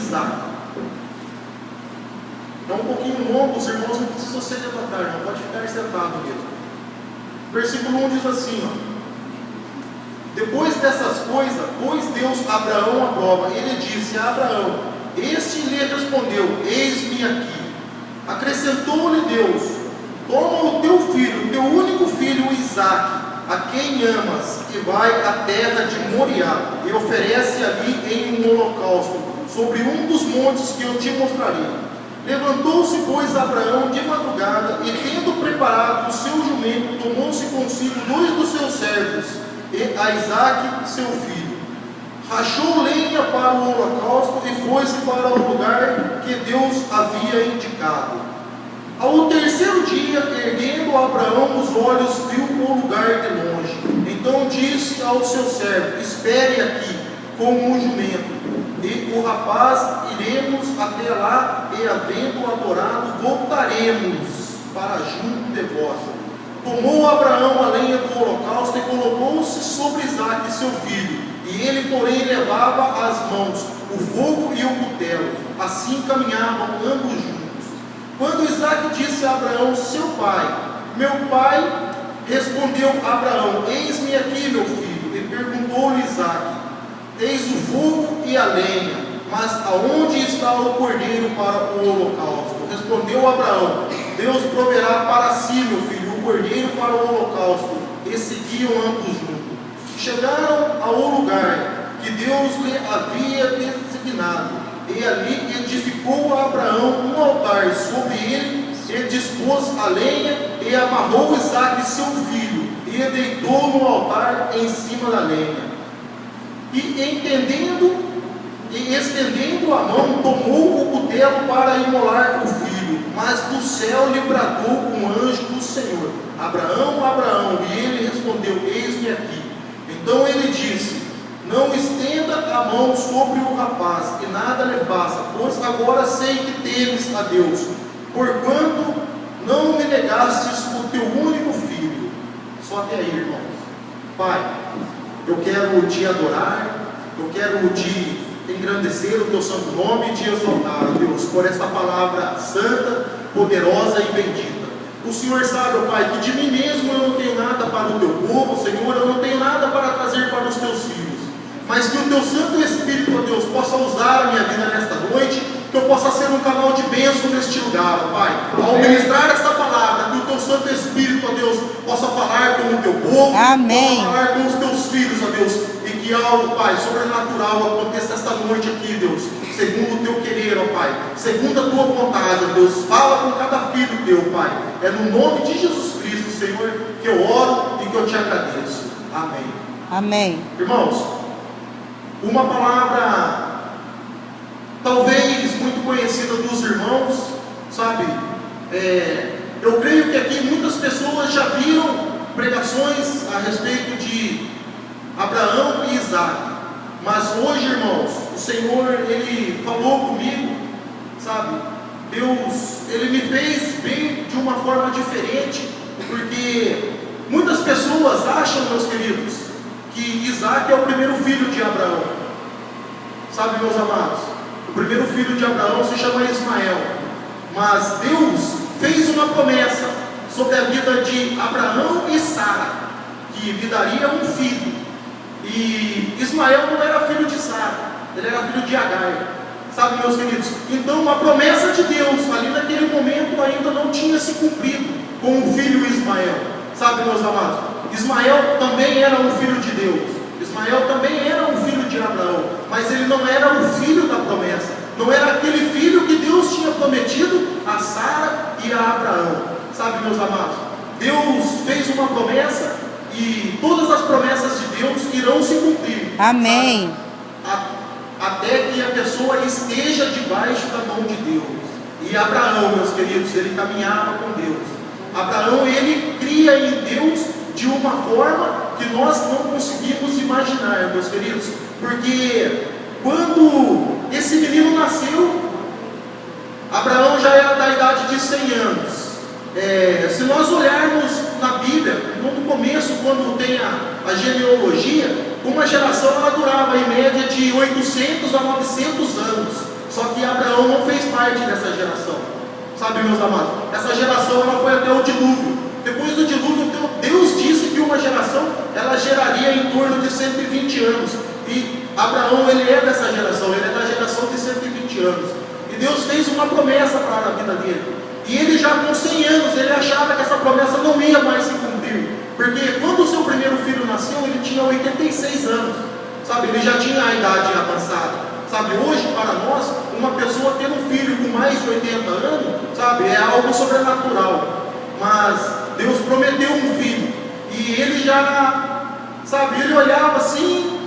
Isaac. É um pouquinho longo, os irmãos não precisam se levantar, não, pode ficar sentado mesmo. Versículo 1 diz assim, ó: depois dessas coisas, pôs Deus Abraão à prova. Ele disse a Abraão: este lhe respondeu: eis-me aqui. Acrescentou-lhe Deus: toma o teu filho, teu único filho Isaque, a quem amas, e vai à terra de Moriá, e oferece ali em um holocausto, sobre um dos montes que eu te mostrarei. Levantou-se, pois, Abraão de madrugada, e tendo preparado o seu jumento, tomou-se consigo 2 dos seus servos, e a Isaque, seu filho. Rachou lenha para o holocausto e foi-se para o lugar que Deus havia indicado. Ao terceiro dia, erguendo Abraão os olhos, viu o lugar de longe. Então disse ao seu servo: espere aqui com o jumento, e o rapaz iremos até lá, e havendo adorado, voltaremos para junto de vós. Tomou Abraão a lenha do holocausto e colocou-se sobre Isaque, seu filho, e ele, porém, levava às mãos o fogo e o cutelo. Assim caminhavam ambos juntos. Quando Isaque disse a Abraão, seu pai: meu pai, respondeu Abraão: eis-me aqui, meu filho. E perguntou-lhe Isaque: eis o fogo e a lenha, mas aonde está o cordeiro para o holocausto? Respondeu Abraão: Deus proverá para si, meu filho, o cordeiro para o holocausto. E seguiam ambos juntos. Chegaram ao lugar que Deus lhe havia designado, e ali edificou a Abraão um altar. Sobre ele e dispôs a lenha, e amarrou Isaque, seu filho, e deitou no altar em cima da lenha. E estendendo a mão, tomou o cutelo para imolar o filho. Mas do céu lhe bradou um anjo do Senhor: Abraão, Abraão. E ele respondeu: eis-me aqui. Então ele disse: não estenda a mão sobre o rapaz, e nada lhe faça, pois agora sei que temes a Deus, porquanto não me negastes o teu único filho. Só até aí, irmãos. Pai, eu quero te adorar, eu quero te engrandecer o teu santo nome e te exaltar, Deus, por esta palavra santa, poderosa e bendita. O Senhor sabe, ó Pai, que de mim mesmo eu não tenho nada para o teu povo, Senhor, eu não tenho nada para trazer para os teus filhos, mas que o teu Santo Espírito, ó Deus, possa usar a minha vida nesta noite, que eu possa ser um canal de bênção neste lugar, ó Pai. Ao ministrar esta palavra, que o teu Santo Espírito, ó Deus, possa falar com o teu povo, amém, possa falar com os teus filhos, ó Deus, e que algo, Pai, sobrenatural aconteça esta noite aqui, Deus, segundo o teu querer, ó Pai, segundo a tua vontade, ó Deus. Fala com cada filho teu, Pai. É no nome de Jesus Cristo, Senhor, que eu oro e que eu te agradeço. Amém. Amém. Irmãos, uma palavra talvez muito conhecida dos irmãos, sabe? Eu creio que aqui muitas pessoas já viram pregações a respeito de Abraão e Isaque, mas hoje, irmãos, o Senhor, Ele falou comigo, sabe? Deus, Ele me fez ver de uma forma diferente, porque muitas pessoas acham, meus queridos, que Isaque é o primeiro filho de Abraão. Sabe, meus amados, o primeiro filho de Abraão se chama Ismael, mas Deus fez uma promessa sobre a vida de Abraão e Sara, que lhe daria um filho. E Ismael não era filho de Sara, ele era filho de Agar. Sabe, meus queridos, então a promessa de Deus ali naquele momento ainda não tinha se cumprido com o filho Ismael. Sabe, meus amados, Ismael também era um filho de Deus, Ismael também era um filho de Abraão, mas ele não era o filho da promessa, não era aquele filho que Deus tinha prometido a Sara e a Abraão. Sabe, meus amados, Deus fez uma promessa e todas as promessas de Deus irão se cumprir. Amém. Até que a pessoa esteja debaixo da mão de Deus. E Abraão, meus queridos, ele caminhava com Deus. Abraão, ele cria em Deus de uma forma que nós não conseguimos imaginar, meus queridos, porque quando esse menino nasceu, Abraão já era da idade de 100 anos. Se nós olharmos na Bíblia, no começo, quando tem a genealogia, uma geração ela durava em média de 800 a 900 anos. Só parte dessa geração. Sabe, meus amados? Essa geração ela foi até o dilúvio. Depois do dilúvio, Deus disse que uma geração ela geraria em torno de 120 anos. E Abraão, ele é dessa geração, ele é da geração de 120 anos. E Deus fez uma promessa para a vida dele. E ele já com 100 anos, ele achava que essa promessa não ia mais se cumprir. Porque quando o seu primeiro filho nasceu, ele tinha 86 anos. Sabe, ele já tinha a idade avançada. Sabe, hoje para nós, uma pessoa ter um filho com mais de 80 anos, sabe, é algo sobrenatural. Mas Deus prometeu um filho. E ele já, sabe, ele olhava assim,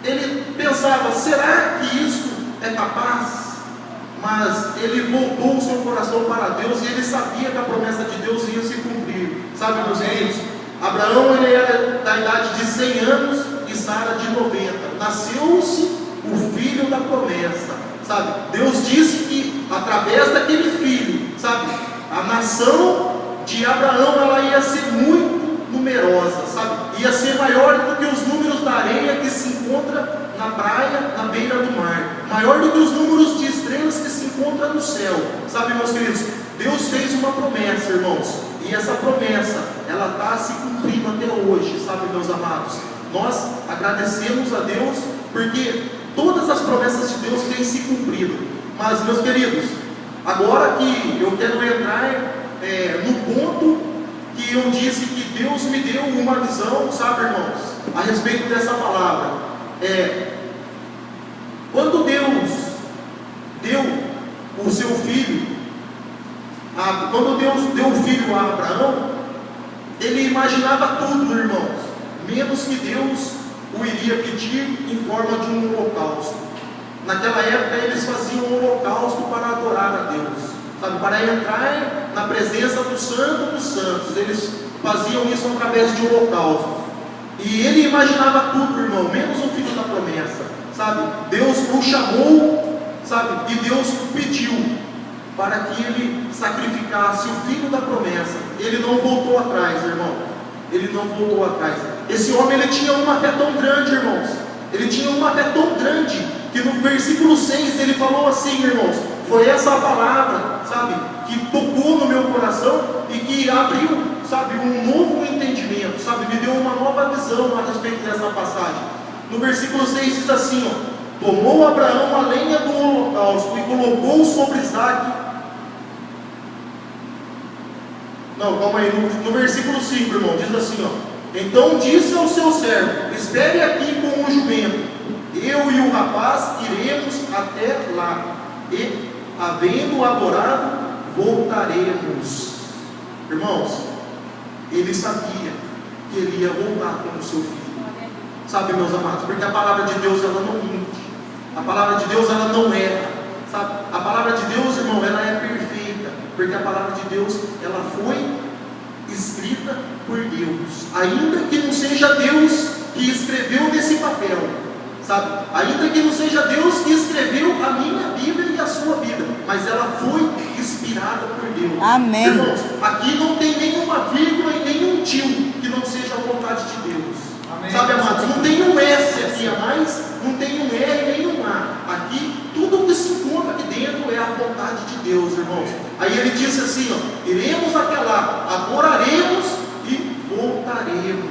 ele pensava, será que isso é capaz? Mas ele voltou o seu coração para Deus e ele sabia que a promessa de Deus ia se cumprir. Sabe, meus irmãos, Abraão ele era da idade de 100 anos e Sara de 90. Nasceu-se o filho da promessa, sabe? Deus disse que através daquele filho, sabe, a nação de Abraão ela ia ser muito numerosa, sabe? Ia ser maior do que os números da areia que se encontra na praia, na beira do mar, maior do que os números de estrelas que se encontram no céu, sabe, meus queridos? Deus fez uma promessa, irmãos, e essa promessa ela está se cumprindo até hoje, sabe, meus amados? Nós agradecemos a Deus porque todas as promessas de Deus têm se cumprido. Mas, meus queridos, agora que eu quero entrar no ponto que eu disse que Deus me deu uma visão, sabe, irmãos, a respeito dessa palavra. Quando Deus deu o seu filho, quando Deus deu o filho a Abraão, ele imaginava tudo, irmãos, menos que Deus o iria pedir em forma de um holocausto. Naquela época eles faziam um holocausto para adorar a Deus, sabe, para entrar na presença do Santo dos Santos. Eles faziam isso através de um holocausto. E ele imaginava tudo, irmão, menos o filho da promessa, sabe? Deus o chamou, sabe? E Deus pediu para que ele sacrificasse o filho da promessa. Ele não voltou atrás, irmão. Ele não voltou atrás. Esse homem ele tinha uma fé tão grande, irmãos. Ele tinha uma fé tão grande que no versículo 6 ele falou assim, irmãos, foi essa a palavra, sabe, que tocou no meu coração e que abriu, sabe, um novo entendimento, sabe, me deu uma nova visão a respeito dessa passagem. No versículo 6 diz assim, ó: tomou Abraão a lenha do holocausto e colocou sobre Isaque. Não, calma aí, no versículo 5, irmão, diz assim, ó: então disse ao seu servo: espere aqui com o jumento, eu e o rapaz iremos até lá, e, havendo adorado, voltaremos. Irmãos, ele sabia que ele ia voltar com o seu filho. Sabe, meus amados, porque a palavra de Deus ela não mente, a palavra de Deus ela não erra, sabe? A palavra de Deus, irmão, ela é perfeita, porque a palavra de Deus ela foi escrita por Deus, ainda que não seja Deus que escreveu nesse papel, sabe? Ainda que não seja Deus que escreveu a minha Bíblia e a sua Bíblia, mas ela foi inspirada por Deus. Amém. Irmãos, aqui não tem nenhuma vírgula e nenhum tio que não seja a vontade de Deus. Amém. Sabe, amados, não tem um S aqui a mais, não tem um R nem um A. Aqui, tudo que se encontra aqui dentro é a vontade de Deus, irmãos. Aí ele disse assim, ó: iremos até lá, adoraremos e voltaremos.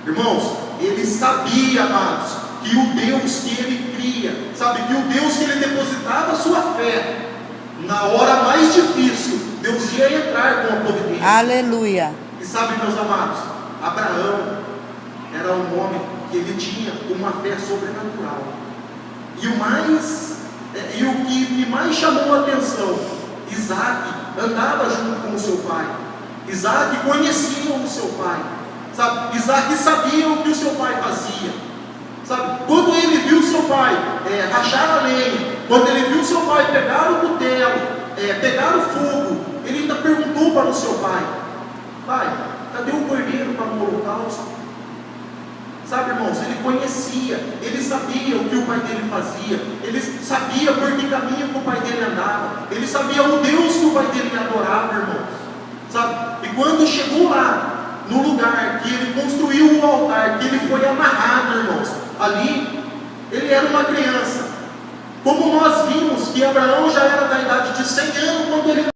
Irmãos, ele sabia, amados, que o Deus que ele cria, sabe, que o Deus que ele depositava a sua fé, na hora mais difícil, Deus ia entrar com a providência. Aleluia. E sabe, meus amados, Abraão era um homem que ele tinha uma fé sobrenatural. E o que me mais chamou a atenção, Isaque andava junto com o seu pai. Isaque conhecia o seu pai, sabe? Isaque sabia o que o seu pai fazia, sabe? Quando ele viu o seu pai rachar a lenha, quando ele viu o seu pai pegar o cutelo, pegar o fogo, ele ainda perguntou para o seu pai: pai, cadê o cordeiro para o holocausto? Sabe, irmãos, ele conhecia, ele sabia o que o pai dele fazia, ele sabia por que caminho que o pai dele andava, ele sabia o Deus que o pai dele adorava, irmãos, sabe? E quando chegou lá, no lugar que ele construiu o altar, que ele foi amarrado, irmãos, ali, ele era uma criança. Como nós vimos que Abraão já era